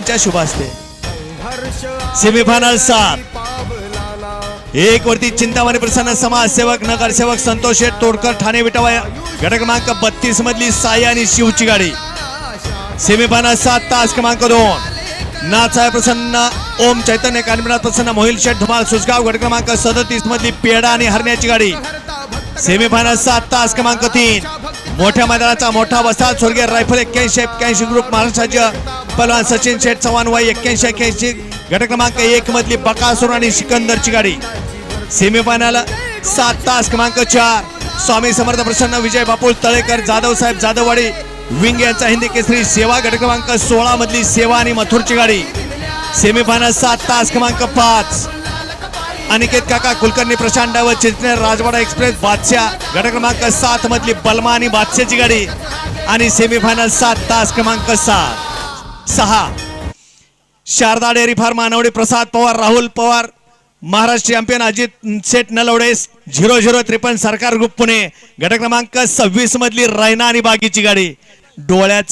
शुभ असते. सेमीफायनल 7 एक वरती चिंतामणी प्रसन्न समाजसेवक नगरसेवक संतोष शेठ तोडकर ठाणे विटावा गट क्रमांक 32 मधली साई आणि शिवची गाडी. सेमीफायनल 7 तास क्रमांक 2 नाचाय प्रसन्न ओम चैतन्य कानविनाथ प्रसन्न मोहिल शेठ धुमाळ सुसगाव गट क्रमांक 37 मधली पेडा आणि हरण्याची गाडी. सेमीफायनल 7 तास क्रमांक 3 मोठ्या मैदानाचा मोठा वस्ताद स्वर्गीय रायफल 81 ग्रुप महाराष्ट्राच्या पहलवान सचिन शेठ चव्हाण वय 81 गट क्रमांक 1 मधली बकासूर आणि सिकंदरची गाडी. सेमीफायनल 7 तास क्रमांक 4 स्वामी समर्थ प्रसन्न विजय बापूल तळेकर जाधव साहेब जाधववाडी विंग यांचा हिंदी केसरी सेवा गट क्रमांक 16 मधली सेवा आणि मथुरची गाडी. सेमीफायनल 7 तास क्रमांक 5 अनिकेत काका कुलकर्णी प्रशांत डायवर चिंचनेर राजवाडा एक्सप्रेस बादशाह गट क्रमांक 7 मधली बलमा आणि बादशाहची गाडी. आणि सेमीफायनल 7 तास क्रमांक 6 शारदा डेअरी फार्म मानवडी प्रसाद पवार राहुल पवार महाराष्ट्र चॅम्पियन अजित सेठ नलवडे 0053 सरकार ग्रुप पुणे गट क्रमांक 26 मधली रैना आणि बागीची गाडी. डोळ्याचं